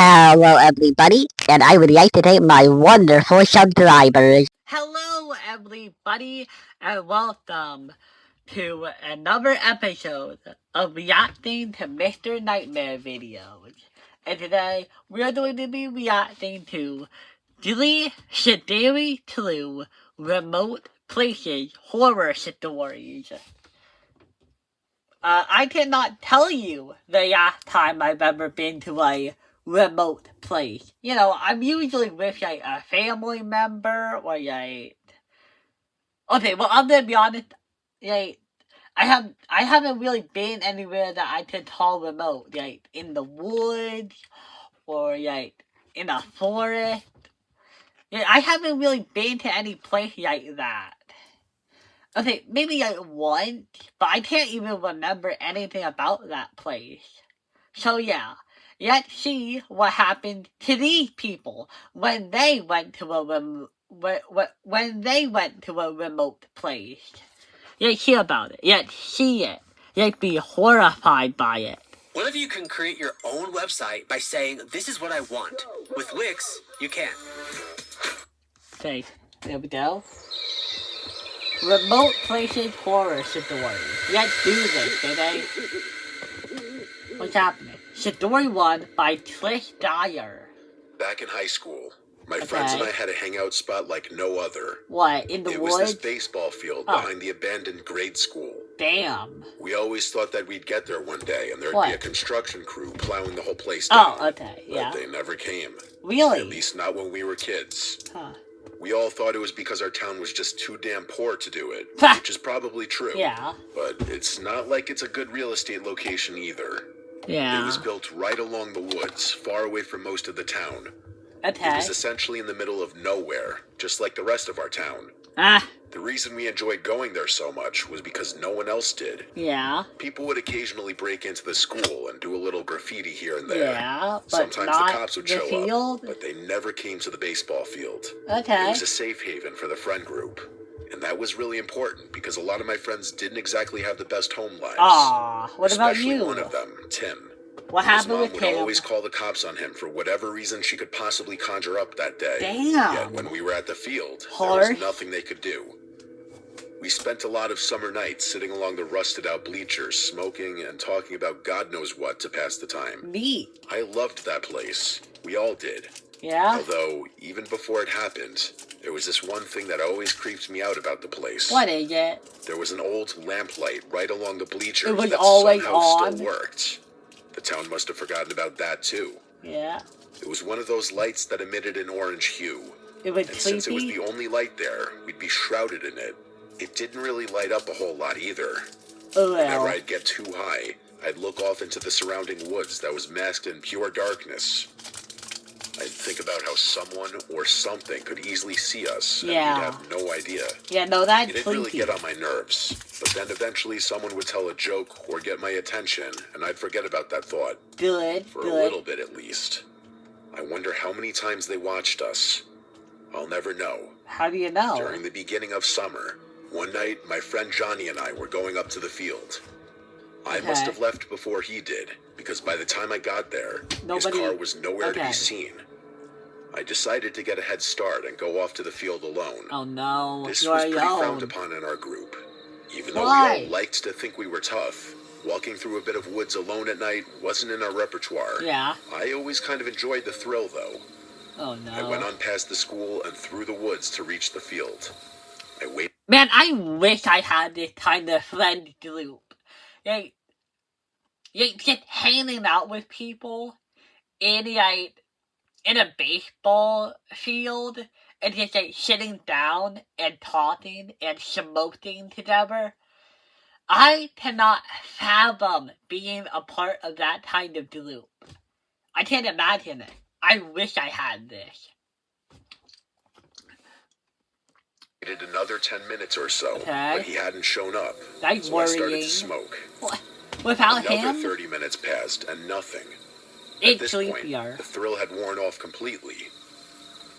Hello, everybody, and I would like to thank my wonderful subscribers. Hello, everybody, and welcome to another episode of reacting to Mr. Nightmare videos. And today, we're going to be reacting to Julie Shadiri 2 Remote Places Horror Stories. I cannot tell you the last time I've ever been to a remote place. You know, I'm usually with a family member or Okay, well, I'm gonna be honest. I haven't really been anywhere that I could call remote. In the woods or in a forest. I haven't really been to any place like that. Okay, maybe once, but I can't even remember anything about that place. So yeah, let's see what happened to these people when they went to a remote place. Let's hear about it. Let's see it. Let's be horrified by it. What if you can create your own website by saying, "This is what I want"? With Wix, you can. Okay, there we go. Remote places horror stories. Let's do this, baby. What's happening? Story 1 by Trish Dyer. Back in high school, my friends and I had a hangout spot like no other. What, in the woods? It was this baseball field behind the abandoned grade school. Damn. We always thought that we'd get there one day and there'd be a construction crew plowing the whole place down. Oh, okay, yeah. But they never came. Really? At least not when we were kids. Huh. We all thought it was because our town was just too damn poor to do it, which is probably true. Yeah. But it's not like it's a good real estate location either. Yeah. It was built right along the woods, far away from most of the town. Okay. It was essentially in the middle of nowhere, just like the rest of our town. The reason we enjoyed going there so much was because no one else did. Yeah. People would occasionally break into the school and do a little graffiti here and there. Yeah, but sometimes not the cops would the show field? up, but they never came to the baseball field. Okay. It was a safe haven for the friend group. And that was really important because a lot of my friends didn't exactly have the best home lives. Aw, what about Especially you? one of them, Tim. What happened with His mom Tim? would always call the cops on him for whatever reason she could possibly conjure up that day. Damn. Yet when we were at the field, Harsh. there was nothing they could do. We spent a lot of summer nights sitting along the rusted out bleachers, smoking and talking about God knows what to pass the time. Neat. I loved that place. We all did. Yeah? Although, even before it happened, there was this one thing that always creeped me out about the place. What is it? There was an old lamplight right along the bleachers It was that always somehow on? still worked. The town must have forgotten about that too. Yeah. It was one of those lights that emitted an orange hue. It was And creepy? since it was the only light there, we'd be shrouded in it. It didn't really light up a whole lot either. Oh, Whenever well. I'd get too high, I'd look off into the surrounding woods that was masked in pure darkness. I'd think about how someone or something could easily see us, and Yeah. we'd have no idea. Yeah, no, that's It didn't creepy. really get on my nerves, but then eventually someone would tell a joke or get my attention, and I'd forget about that thought. Good, For good. a little bit at least. I wonder how many times they watched us. I'll never know. How do you know? During the beginning of summer, one night my friend Johnny and I were going up to the field. I must have left before he did, because by the time I got there, his car was nowhere to be seen. I decided to get a head start and go off to the field alone. Oh no, This you're was pretty frowned alone. upon in our group. Even though Why? we all liked to think we were tough, walking through a bit of woods alone at night wasn't in our repertoire. Yeah. I always kind of enjoyed the thrill, though. Oh no. I went on past the school and through the woods to reach the field. I waited. Man, I wish I had this kind of friend group. Just hanging out with people in a baseball field and just sitting down and talking and smoking together. I cannot fathom being a part of that kind of group. I can't imagine it. I wish I had this. Waited another 10 minutes or so, Okay. but he hadn't shown up. That's so I started worrying. to smoke. What? Without Another him? 30 minutes passed and nothing. At It's this point, creepier. the thrill had worn off completely.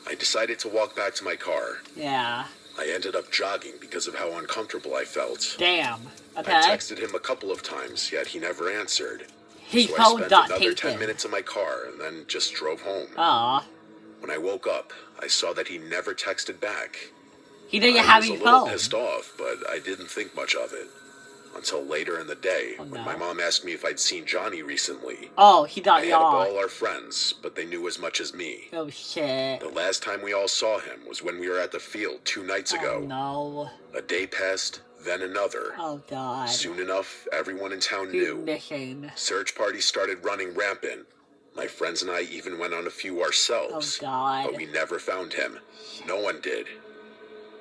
I decided to walk back to my car. Yeah. I ended up jogging because of how uncomfortable I felt. Damn. Okay. I texted him a couple of times, yet he never answered. His so phone I spent got another taken. 10 minutes in my car and then just drove home. Aw. When I woke up, I saw that he never texted back. He didn't I have was a his little phone. pissed off, but I didn't think much of it. Until later in the day, Oh, when no. my mom asked me if I'd seen Johnny recently. Oh, he I got had yawned. all our friends, but they knew as much as me. Oh, shit. The last time we all saw him was when we were at the field 2 nights ago. Oh, no. A day passed, then another. Oh, God. Soon enough, everyone in town He's knew. missing. Search parties started running rampant. My friends and I even went on a few ourselves. Oh, God. But we never found him. No one did.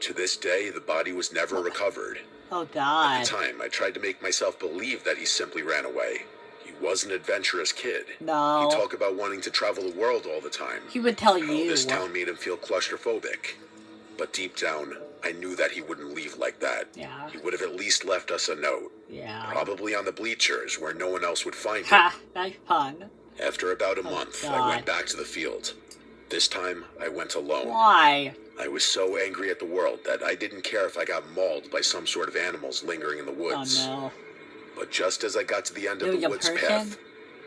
To this day, the body was never recovered. Oh, At God. the time, I tried to make myself believe that he simply ran away. He was an adventurous kid. No. He'd talk about wanting to travel the world all the time. He would tell How you. this town made him feel claustrophobic. But deep down, I knew that he wouldn't leave like that. Yeah. He would have at least left us a note. Yeah. Probably on the bleachers where no one else would find him. Ha! Nice pun. After about a month, God. I went back to the field. This time, I went alone. Why? I was so angry at the world that I didn't care if I got mauled by some sort of animals lingering in the Oh, woods. no. But just as I got to the end There of was the a woods person? path,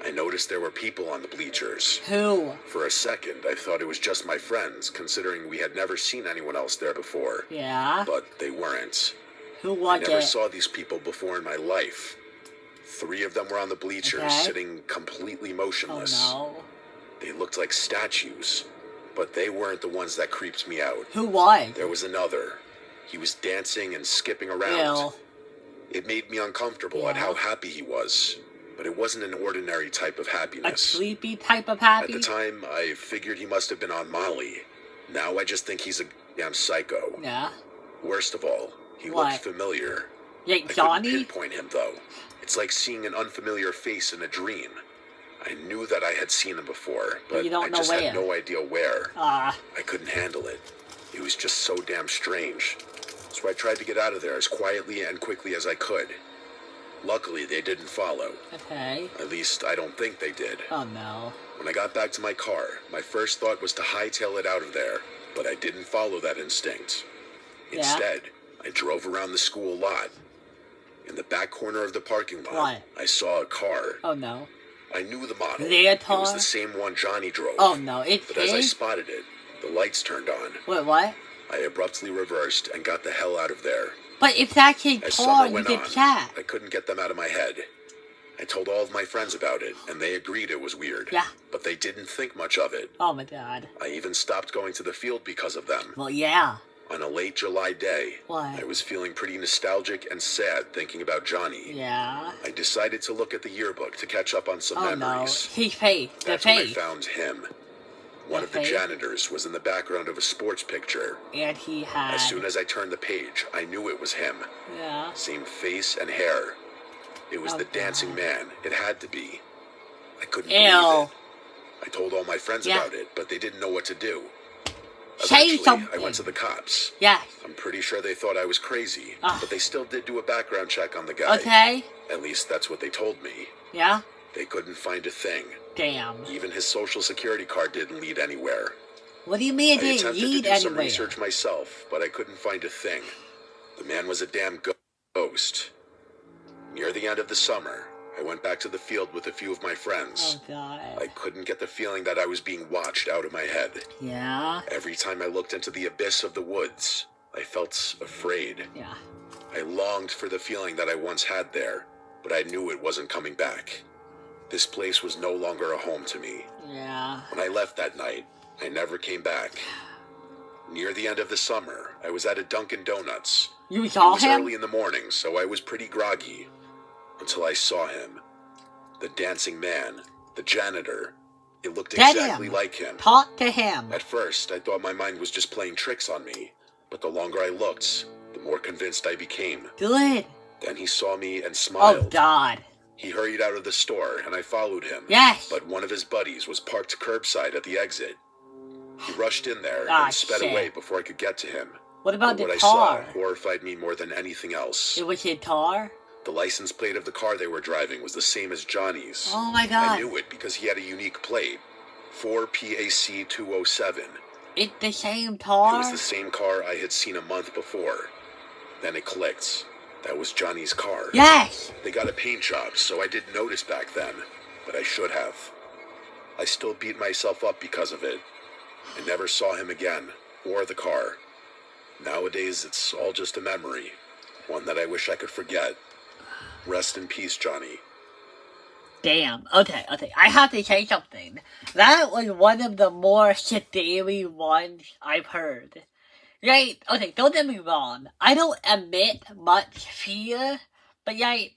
I noticed there were people on the bleachers. Who? For a second, I thought it was just my friends, considering we had never seen anyone else there before. Yeah? But they weren't. Who I was never it? saw these people before in my life. 3 of them were on the bleachers, Okay. sitting completely Oh, motionless. no. They looked like statues, but they weren't the ones that creeped me out. Who was? There was another. He was dancing and skipping around. Ew. It made me uncomfortable at Yeah. how happy he was, but it wasn't an ordinary type of A happiness. sleepy type of At happy? the time, I figured he must have been on Molly. Now I just think he's a damn psycho. Yeah. Worst of all, he What? looked familiar. Like I couldn't Johnny? pinpoint him, though. It's like seeing an unfamiliar face in a dream. I knew that I had seen him before, but you don't I know just where. had no idea where. Ah. I couldn't handle it. It was just so damn strange. So I tried to get out of there as quietly and quickly as I could. Luckily, they didn't follow. Okay. At least, I don't think they did. Oh, no. When I got back to my car, my first thought was to hightail it out of there, but I didn't follow that instinct. Yeah? Instead, I drove around the school lot. In the back corner of the parking lot, What? I saw a car. Oh, no. I knew the model. Their It was car? the same one Johnny drove. Oh, no. It's But as I his? spotted it, the lights turned on. Wait, what? I abruptly reversed and got the hell out of there. But if that's his As car, summer you went can on, chat. I couldn't get them out of my head. I told all of my friends about it, and they agreed it was weird. Yeah. But they didn't think much of it. Oh, my God. I even stopped going to the field because of them. Well, yeah. On a late July day, What? I was feeling pretty nostalgic and sad thinking about Johnny. Yeah. I decided to look at the yearbook to catch up on some Oh, no. memories. His face. The That's when I face. found him. One The of the face? janitors was in the background of a sports picture. And he had... As soon as I turned the page, I knew it was him. Yeah. Same face and hair. It was Oh, the dancing God. man. It had to be. I couldn't Ew. believe it. I told all my friends Yeah. about it, but they didn't know what to do. Say Eventually, something. I went to the cops. Yes. I'm pretty sure they thought I was crazy, Ah. but they still did do a background check on the guy. Okay. At least that's what they told me. Yeah. They couldn't find a thing. Damn. Even his social security card didn't lead anywhere. What do you mean it I didn't attempted to lead do some anywhere? research myself, but I couldn't find a thing. The man was a damn ghost. Near the end of the summer, I went back to the field with a few of my friends. Oh, God. I couldn't get the feeling that I was being watched out of my head. Yeah. Every time I looked into the abyss of the woods, I felt afraid. Yeah. I longed for the feeling that I once had there, but I knew it wasn't coming back. This place was no longer a home to me. Yeah. When I left that night, I never came back. Near the end of the summer, I was at a Dunkin' Donuts. You It saw was him? early in the morning, so I was pretty groggy. Until I saw him. The dancing man. The janitor. It looked Get exactly him. like him. Talk to him. At first, I thought my mind was just playing tricks on me. But the longer I looked, the more convinced I became. Good. Then he saw me and Oh, smiled. God. He hurried out of the store, and I followed him. Yes. But one of his buddies was parked curbside at the exit. He rushed in there Ah, and sped shit. away before I could get to him. What about But what the I saw car? horrified me more than anything else. It was his car? The license plate of the car they were driving was the same as Johnny's. Oh, my I God. knew it because he had a unique plate. 4PAC207. It's the same It car? was the same car I had seen a month before. Then it clicked. That was Johnny's car. Yes. They got a paint job, so I didn't notice back then. but I should have. I still beat myself up because of it. I never saw him again, or the car. Nowadays, it's all just a memory, one that I wish I could forget. Rest in peace, Johnny. Damn. Okay. I have to say something. That was one of the more scary ones I've heard. Right? Okay, don't get me wrong. I don't admit much fear, but right,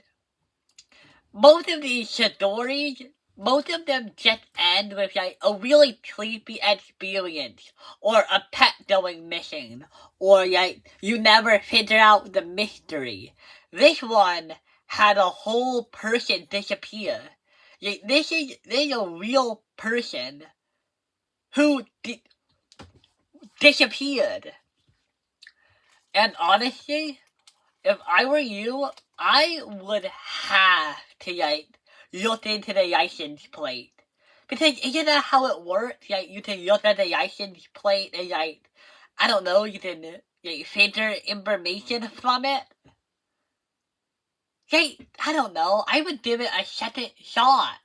most of these stories, most of them just end with like a really creepy experience, or a pet going missing, or like you never figure out the mystery. This one had a whole person disappear. Like, this is a real person who disappeared. And honestly, if I were you, I would have to, like, look into the license plate. Because isn't that how it works? Like, you can look at the license plate and, like, I don't know, you can, like, filter information from it. Like, I don't know, I would give it a second shot.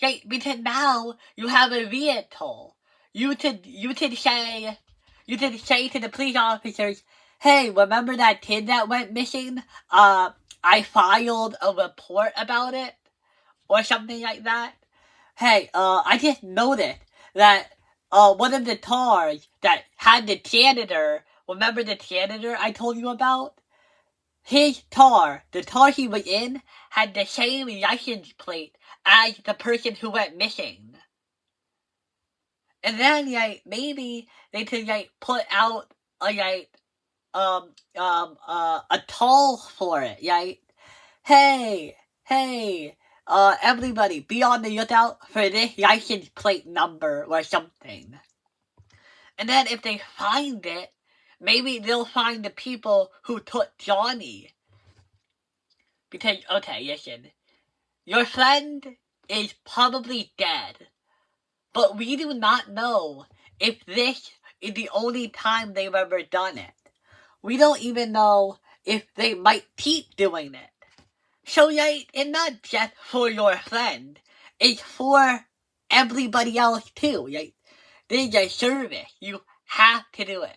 Like, because now you have a vehicle. You could say to the police officers, hey, remember that kid that went missing? I filed a report about it, or something like that. Hey, I just noticed that, one of the cars that had the janitor, remember the janitor I told you about? His car, the car he was in, had the same license plate as the person who went missing. And then, like, maybe they could, like, put out a, like, a toll for it, right? Hey, everybody, be on the lookout for this license plate number or something. And then if they find it, maybe they'll find the people who took Johnny. Because, okay, listen, your friend is probably dead, but we do not know if this is the only time they've ever done it. We don't even know if they might keep doing it. So, like, it's not just for your friend. It's for everybody else, too. Like, there's a service. You have to do it.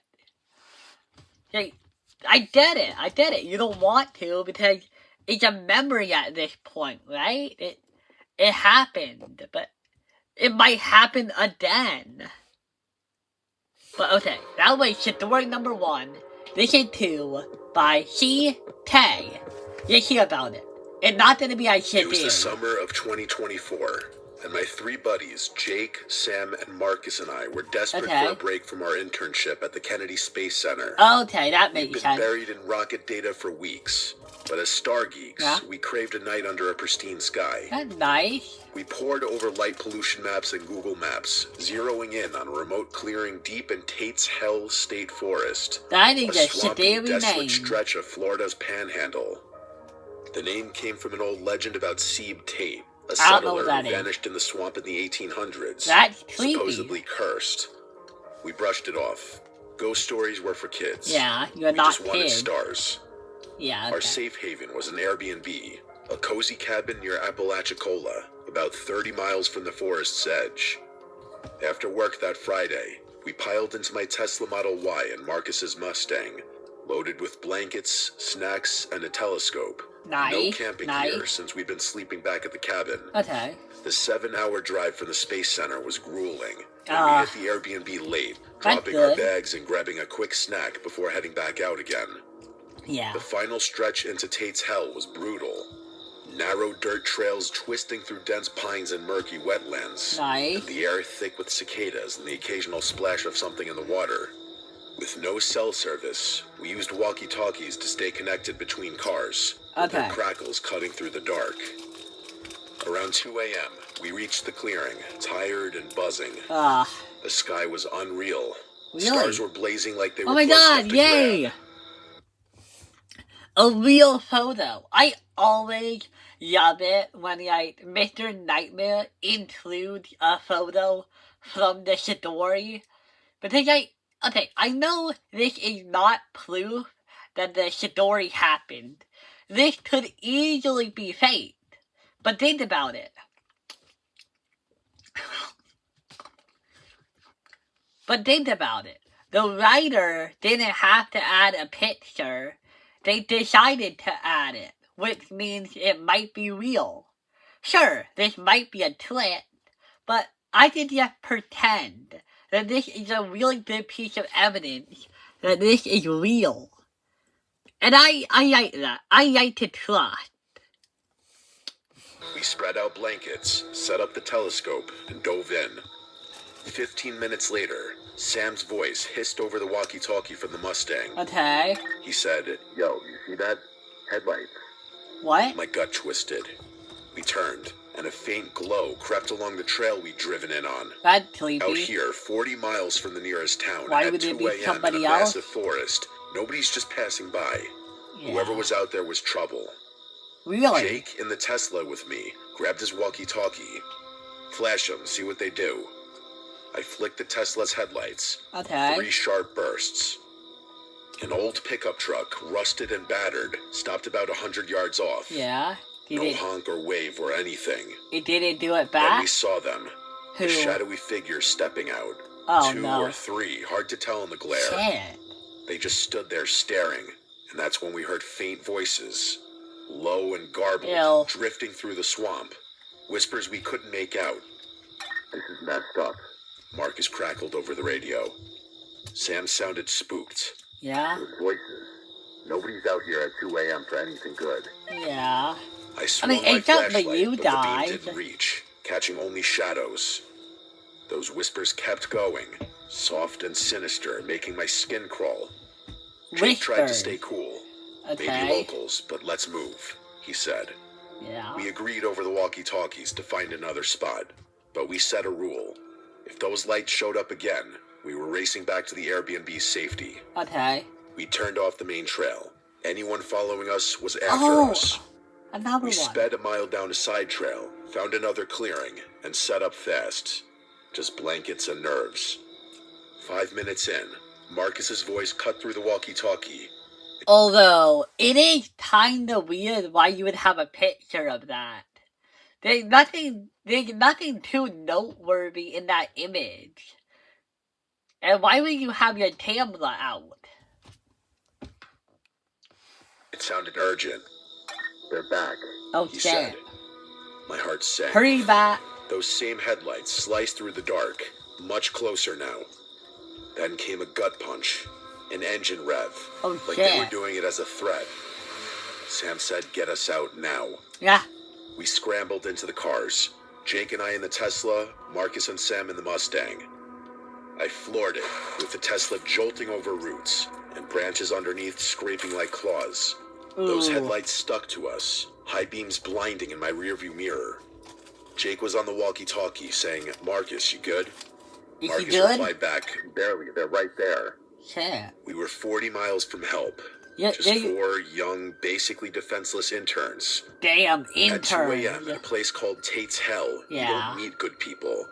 Like, I get it. You don't want to because it's a memory at this point, right? It happened, but it might happen again. But okay, that was story number 1. This is 2 by C.K. Let's hear about it. It's not gonna be a shit. It was the summer of 2024, and my 3 buddies, Jake, Sam, and Marcus, and I were desperate for a break from our internship at the Kennedy Space Center. Okay, that makes sense. We've been buried in rocket data for weeks, but as star geeks, we craved a night under a pristine sky. That's nice. We pored over light pollution maps and Google Maps, zeroing in on a remote clearing deep in Tate's Hell State Forest. That is a swampy, desolate name. stretch of Florida's Panhandle. The name came from an old legend about Sebe Tate, a settler who vanished in the swamp in the 1800s. That's creepy. Supposedly cursed. We brushed it off. Ghost stories were for kids. Yeah, you're not kids. We just wanted stars. Yeah, okay. Our safe haven was an Airbnb, a cozy cabin near Apalachicola, about 30 miles from the forest's edge. After work that Friday, we piled into my Tesla Model Y and Marcus's Mustang, loaded with blankets, snacks, and a telescope. Nice. No camping gear since we'd been sleeping back at the cabin. Okay. The 7-hour drive from the Space Center was grueling, and we hit the Airbnb late, dropping our bags and grabbing a quick snack before heading back out again. Yeah. The final stretch into Tate's Hell was brutal. Narrow dirt trails twisting through dense pines and murky wetlands. Nice. And the air thick with cicadas and the occasional splash of something in the water. With no cell service, we used walkie-talkies to stay connected between cars, with their crackles cutting through the dark. Around 2 a.m., we reached the clearing, tired and buzzing. The sky was unreal. Really? Stars were blazing like they were close enough to grab. A real photo. I always love it when, like, Mr. Nightmare includes a photo from the story. Because, like, okay, I know this is not proof that the story happened. This could easily be fake. But think about it. But think about it. The writer didn't have to add a picture. They decided to add it, which means it might be real. Sure, this might be a trick, but I can just pretend that this is a really good piece of evidence that this is real. And I like that. I like to trust. We spread out blankets, set up the telescope, and dove in. 15 minutes later, Sam's voice hissed over the walkie-talkie from the Mustang. Okay. He said, "Yo, you see that? Headlights." What? My gut twisted. We turned, and a faint glow crept along the trail we'd driven in on. That's creepy. Out here, 40 miles from the nearest town, Why at would 2 it be a.m. in a somebody else? massive forest. Nobody's just passing by. Yeah. Whoever was out there was trouble. Really? Jake in the Tesla with me grabbed his walkie-talkie. "Flash them, see what they do." I flicked the Tesla's headlights. Okay. 3 sharp bursts. An old pickup truck, rusted and battered, stopped about 100 yards off. Yeah. No honk or wave or anything. It didn't do it Then back? we saw them. Who? The shadowy figures stepping out. Oh, 2 no. or 3, hard to tell in the glare. Shit. They just stood there staring, and that's when we heard faint voices, low and garbled, Ew. drifting through the swamp. Whispers we couldn't make out. "This is messed up," Marcus crackled over the radio. Sam sounded spooked. Yeah? "Those voices. Nobody's out here at 2 a.m. for anything good." Yeah. I swung mean, my it's not that flashlight, you but the died. beam didn't reach, catching only shadows. Those whispers kept going, soft and sinister, making my skin crawl. Jake tried to Whispers. stay cool. Okay. "Maybe locals, but let's move," he said. Yeah. We agreed over the walkie-talkies to find another spot, but we set a rule. If those lights showed up again, we were racing back to the Airbnb's safety. Okay. We turned off the main trail. Anyone following us was after Oh, us. another We one. sped a mile down a side trail, found another clearing, and set up fast. Just blankets and nerves. 5 minutes in, Marcus's voice cut through the walkie-talkie. Although, it is kinda weird why you would have a picture of that. There's nothing too noteworthy in that image. And why would you have your camera out? It sounded urgent. "They're back," Oh, he shit. said. My heart sank. Hurry back. Those same headlights sliced through the dark, much closer now. Then came a gut punch, an engine rev, Oh, like they were shit. doing it as a threat. Sam said, "Get us out now." Yeah. We scrambled into the cars. Jake and I in the Tesla, Marcus and Sam in the Mustang. I floored it, with the Tesla jolting over roots, and branches underneath scraping like claws. Those Ooh. headlights stuck to us, high beams blinding in my rearview mirror. Jake was on the walkie-talkie saying, "Marcus, you good?" Is he Marcus good? replied back, "Barely, they're right there." Shit. We were 40 miles from help. Yeah, Just 4 young, basically defenseless interns. damn At 2 a.m. interns. at a place called Tate's Hell, you Yeah. don't meet good people.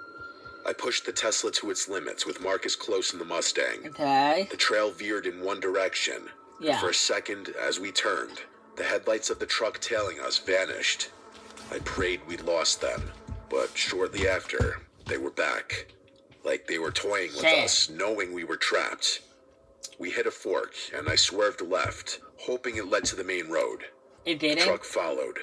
I pushed the Tesla to its limits with Marcus close in the Mustang. Okay. The trail veered in one direction. Yeah. For a second, as we turned, the headlights of the truck tailing us vanished. I prayed we'd lost them, but shortly after, they were back. Like they were toying with Shit. us, knowing we were trapped. We hit a fork, and I swerved left, hoping it led to the main road. It The didn't? truck followed.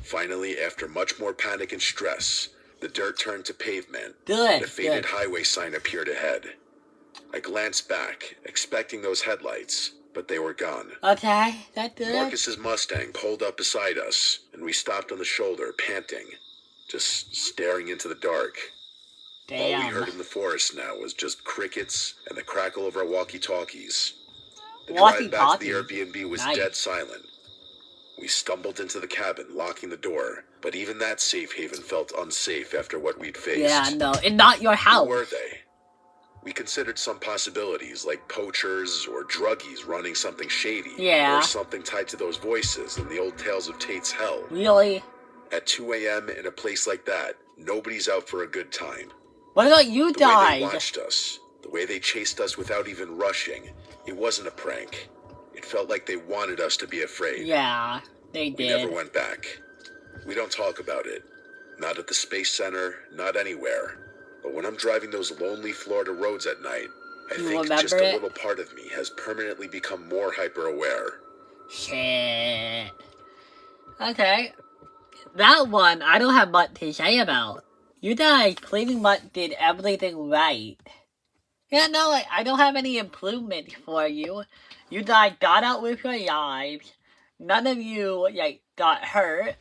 Finally, after much more panic and stress, the dirt turned to pavement. Good, And a faded good. highway sign appeared ahead. I glanced back, expecting those headlights, but they were gone. Okay, that's good. Marcus's Mustang pulled up beside us, and we stopped on the shoulder, panting, just staring into the dark. All we heard Damn. in the forest now was just crickets and the crackle of our walkie-talkies. The drive Walkie-talkies? back to the Airbnb was Nice. dead silent. We stumbled into the cabin, locking the door, but even that safe haven felt unsafe after what we'd faced. Yeah, no, and not your Who house. were they? We considered some possibilities, like poachers or druggies running something shady. Yeah. Or something tied to those voices in the old tales of Tate's Hell. Really? At 2 a.m. in a place like that, nobody's out for a good time. What about you The way they died? watched us, the way they chased us without even rushing, it wasn't a prank. It felt like they wanted us to be afraid. Yeah, they We never did. went back. We don't talk about it. Not at the Space Center, not anywhere. but when I'm driving those lonely Florida roads at night, I You think remember just a it? little part of me has permanently become more hyper-aware. Shit. Okay. That one, I don't have much to say about. You guys pretty much did everything right. Yeah, no, I don't have any improvement for you. You guys got out with your lives. None of you, like, got hurt.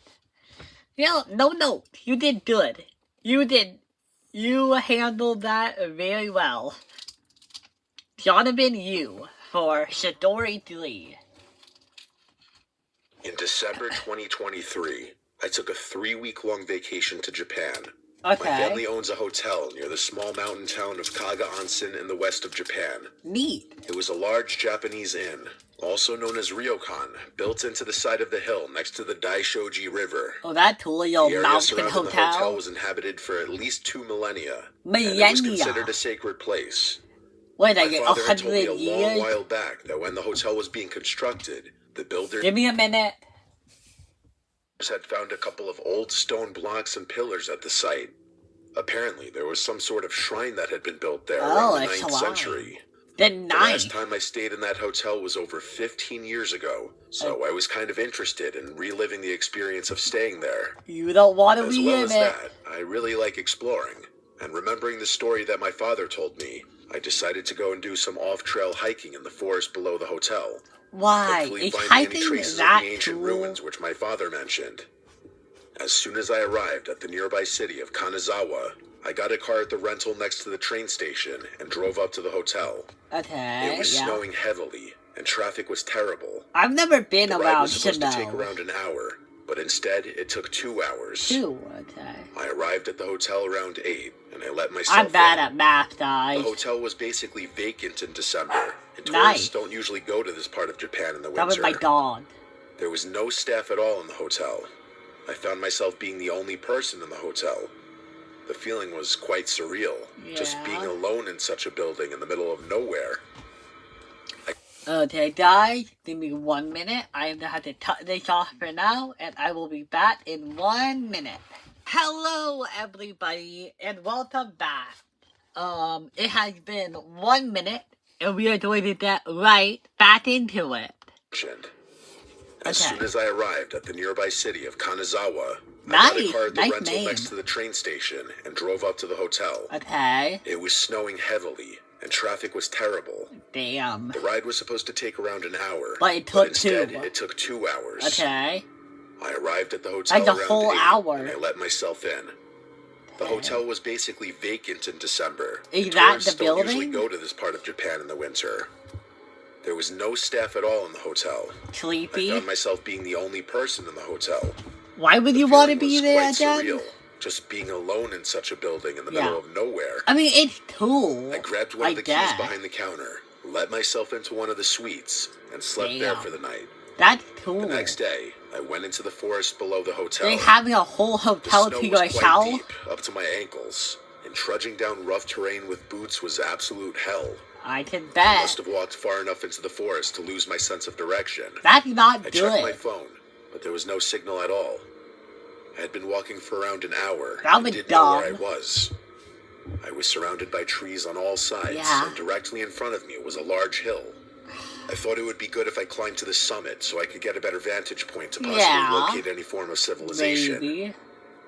You know, no, you did good. You handled that very well. Jonathan, you, for Shidori 3. In December 2023, I took a 3-week-long vacation to Japan. Okay. My family owns a hotel near the small mountain town of Kaga Onsen in the west of Japan. Neat. It was a large Japanese inn, also known as ryokan, built into the side of the hill next to the Daishoji River. Oh, that cool little The area mountain surrounding the hotel hotel. was inhabited for at least 2 millennia, and it was considered a sacred place. Wait, My father had told me a 100 long years? while back that when the hotel was being constructed, the builders Give me a minute. had found a couple of old stone blocks and pillars at the site. Apparently, there was some sort of shrine that had been built there around the 9th century. The The last 9th. time I stayed in that hotel was over 15 years ago, so I was kind of interested in reliving the experience of staying there. You don't want to As well relive as it. that, I really like exploring, and remembering the story that my father told me, I decided to go and do some off-trail hiking in the forest below the hotel. Why? Hopefully Is finding any hiking traces of that the ancient cool? ruins which my father mentioned. As soon as I arrived at the nearby city of Kanazawa, I got a car at the rental next to the train station and drove up to the hotel. Okay, It was yeah. snowing heavily, and traffic was terrible. I've never been The ride around was supposed to take snow. around an hour, but instead it took 2 hours. 2, okay. I arrived at the hotel around 8, and I let myself I'm bad in. at math, The guys. hotel was basically vacant in December, and Nice. tourists don't usually go to this part of Japan in the That was winter. my dog. There was no staff at all in the hotel. I found myself being the only person in the hotel. The feeling was quite surreal, just Yeah. being alone in such a building in the middle of nowhere. Okay, guys, give me 1 minute. I have to cut this off for now, and I will be back in 1 minute. Hello, everybody, and welcome back. It has been 1 minute, and we are going to get right back into it. As Okay. soon as I arrived at the nearby city of Kanazawa, I got Nice, a car at the nice rental name. next to the train station and drove up to the hotel. Okay, It was snowing heavily, and traffic was terrible. damn. The ride was supposed to take around an hour, But it took instead 2. it took 2 hours. Okay, I arrived at the hotel Like a around whole 8, hour. and I let myself in. The Okay. hotel was basically vacant in December. Is and that tourists the don't usually building? go to this part of Japan in the winter. There was no staff at all in the hotel. I sleepy. found myself being the only person in the hotel. Why would The you want to feeling be was there quite again? surreal, just being alone in such a building in the Yeah. middle of nowhere. I mean, it's cool. I grabbed one I of the guess. keys behind the counter, let myself into one of the suites, and slept there Damn. for the night. That's cool. The next day, I went into the forest below the hotel. They having a whole The hotel snow to was quite yourself? deep, up to my ankles, and trudging down rough terrain with boots was absolute hell. I can I bet. must have walked far enough into the forest to lose my sense of direction. That's not I checked my good. phone, but there was no signal at all. I had been walking for around an hour That and was didn't know where I dumb. was. I was surrounded by trees on all sides, Yeah. and directly in front of me was a large hill. I thought it would be good if I climbed to the summit so I could get a better vantage point to possibly Yeah. locate any form of civilization. Maybe.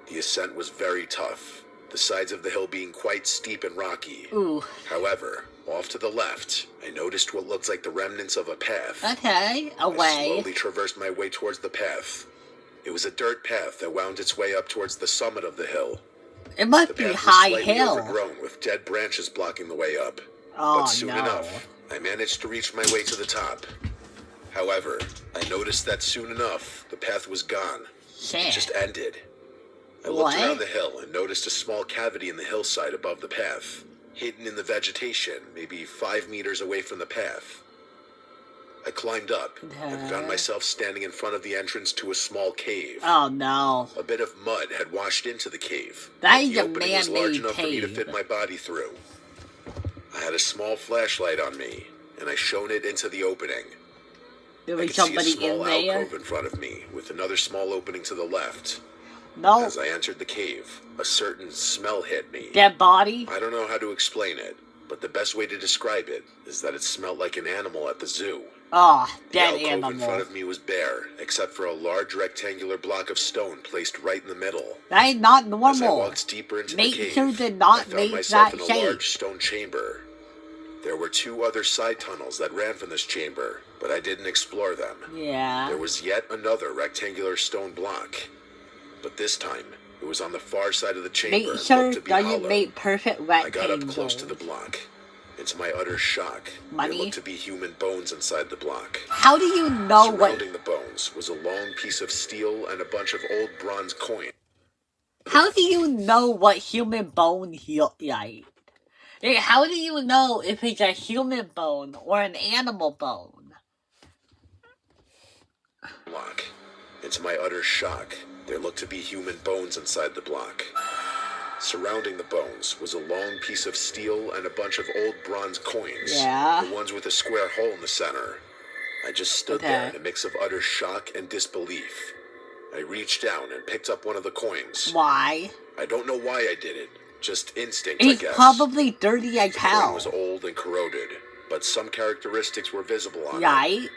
The ascent was very tough, the sides of the hill being quite steep and rocky. Ooh. However, off to the left, I noticed what looked like the remnants of a path. Okay, I away. slowly traversed my way towards the path. It was a dirt path that wound its way up towards the summit of the hill. It must The be path was high slightly hill. overgrown with dead branches blocking the way up. Oh, But soon no. enough, I managed to reach my way to the top. However, I noticed that soon enough, the path was gone. It Shit. just ended. I looked What? around the hill and noticed a small cavity in the hillside above the path, hidden in the vegetation, maybe 5 meters away from the path. I climbed up and found myself standing in front of the entrance to a small cave. Oh, no. A bit of mud had washed into the cave. That but is the a opening was large man-made enough for me to cave. fit my body through. I had a small flashlight on me, and I shone it into the opening. There I was could see a somebody in small there. alcove in front of me, with another small opening to the left. No. As I entered the cave, a certain smell hit me. Dead body? I don't know how to explain it, but the best way to describe it is that it smelled like an animal at the zoo. Oh, dead The alcove animal. in front of me was bare, except for a large rectangular block of stone placed right in the middle. That is not normal. As I walked deeper into the Nature cave, did not I found make myself that in a shape. large stone chamber. There were 2 other side tunnels that ran from this chamber, but I didn't explore them. Yeah. There was yet another rectangular stone block, but this time it was on the far side of the chamber and Nature looked to be doesn't hollow. make perfect I got rectangles. up close to the block. To my utter shock, Money? there looked to be human bones inside the block. How do you know what... Surrounding the bones was a long piece of steel and a bunch of old bronze coins. How do you know what human bone look like? Like, how do you know if it's a human bone or an animal bone? Block. To my utter shock, there looked to be human bones inside the block. Surrounding the bones was a long piece of steel and a bunch of old bronze coins. Yeah. The ones with a square hole in the center. I just stood there in a mix of utter shock and disbelief. I reached down and picked up one of the coins. Why? I don't know why I did it. Just instinct, It's I guess. probably dirty as The coin hell. was old and corroded, but some characteristics were visible on it. Right?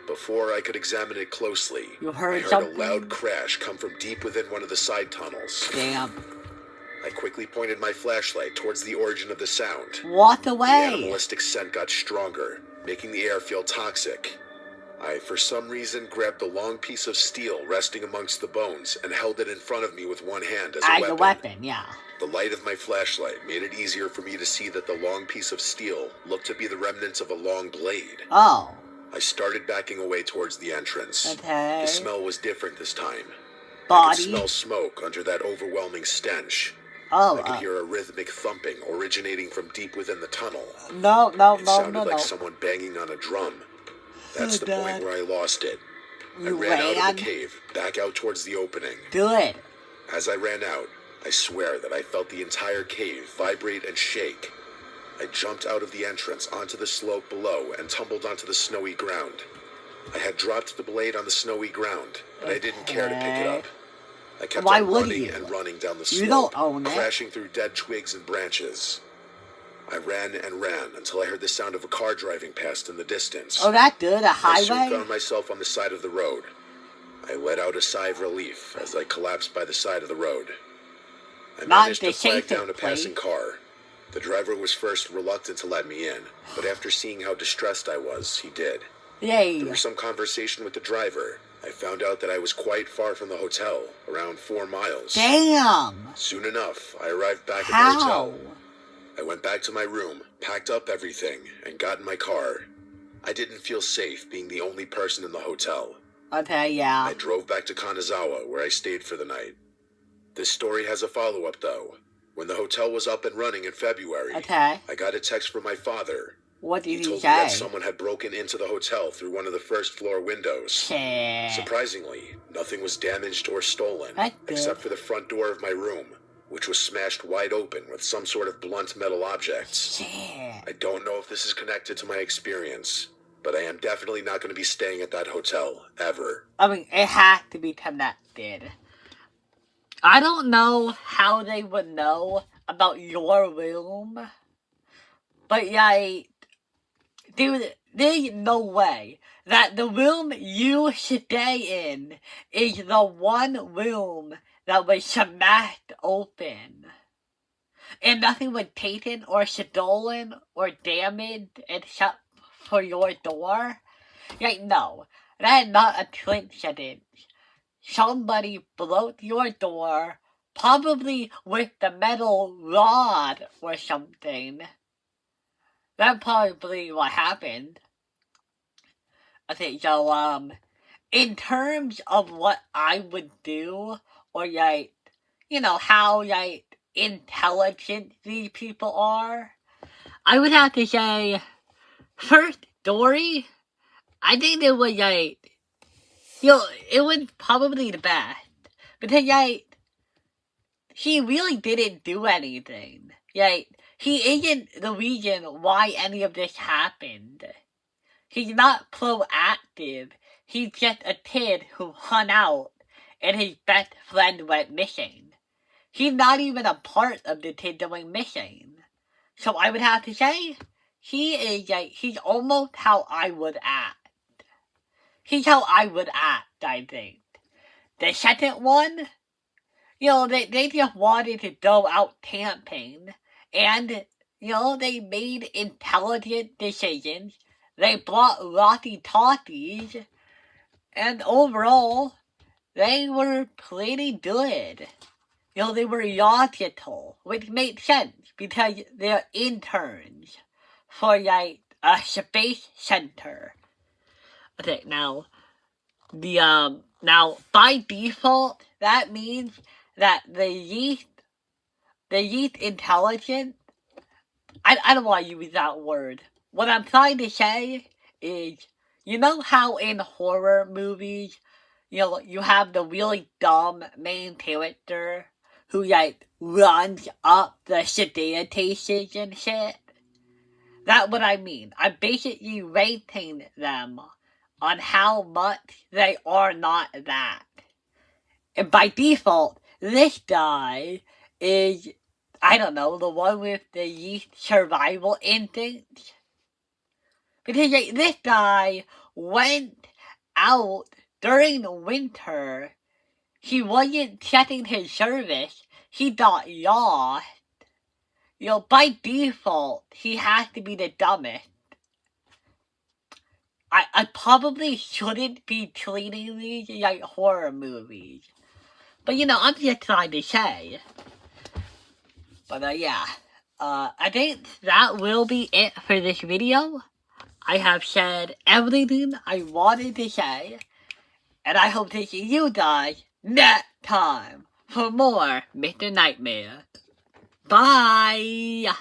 Before I could examine it closely, You heard I heard something? a loud crash come from deep within one of the side tunnels. Damn. I quickly pointed my flashlight towards the origin of the sound. Walk The away. animalistic scent got stronger, making the air feel toxic. I, for some reason, grabbed the long piece of steel resting amongst the bones and held it in front of me with one hand as As a weapon, yeah. The light of my flashlight made it easier for me to see that the long piece of steel looked to be the remnants of a long blade. Oh. I started backing away towards the entrance. Okay. The smell was different this time. I Body. could smell smoke under that overwhelming stench. Oh, I could hear a rhythmic thumping originating from deep within the tunnel. No, It sounded like no. someone banging on a drum. That's the Dad. point where I lost it. I You ran out ran? of the cave, back out towards the opening. Good. As I ran out, I swear that I felt the entire cave vibrate and shake. I jumped out of the entrance onto the slope below and tumbled onto the snowy ground. I had dropped the blade on the snowy ground, but I didn't care to pick it up. I kept Why on would running you? and running down the You slope, don't own it. crashing through dead twigs and branches. I ran and ran until I heard the sound of a car driving past in the distance. Oh, that's good. A I soon highway? found myself on the side of the road. I let out a sigh of relief as I collapsed by the side of the road. I Not managed to flag the down a passing car. The driver was first reluctant to let me in, but after seeing how distressed I was, he did. Yay. Through some conversation with the driver, I found out that I was quite far from the hotel, around 4 miles. Damn. Soon enough, I arrived back at the How? hotel. I went back to my room, packed up everything, and got in my car. I didn't feel safe being the only person in the hotel. Okay, yeah. I drove back to Kanazawa, where I stayed for the night. This story has a follow-up, though. When the hotel was up and running in February, Okay. I got a text from my father. What did He he told me that say? someone had broken into the hotel through one of the first-floor windows. Shit. Surprisingly, nothing was damaged or stolen, That's good. except for the front door of my room, which was smashed wide open with some sort of blunt metal objects. Shit. I don't know if this is connected to my experience, but I am definitely not going to be staying at that hotel, ever. I mean, it had to be connected. I don't know how they would know about your room, but yeah, dude, there's no way that the room you stay in is the one room that was smashed open. And nothing was taken or stolen or damaged except for your door? Like, no, that is not a coincidence. Somebody broke your door, probably with the metal rod or something. That's probably what happened. Okay, so, in terms of what I would do, or like, you know, how, like, intelligent these people are, I would have to say, first story, I think it was, like, you know, it was probably the best. Because, like, he really didn't do anything. Like, he isn't the reason why any of this happened. He's not proactive. He's just a kid who hung out and his best friend went missing. He's not even a part of the team going missing. So I would have to say, he's almost how I would act. He's how I would act, I think. The second one, they just wanted to go out camping, and, they made intelligent decisions. They brought walkie-talkies, and overall, they were pretty good. They were logical, which makes sense, because they're interns for, a space center. Okay, now, now, by default, that means that the least intelligent, I don't want to use that word. What I'm trying to say is, how in horror movies, you have the really dumb main character who, runs up the staircases and shit? That's what I mean. I'm basically rating them on how much they are not that. And by default, this guy is, I don't know, the one with the least survival instinct. Because this guy went out during the winter. He wasn't checking his service. He got lost. By default, he has to be the dumbest. I probably shouldn't be treating these like horror movies. But, I'm just trying to say. But, yeah. I think that will be it for this video. I have said everything I wanted to say. And I hope to see you guys next time for more Mr. Nightmare. Bye!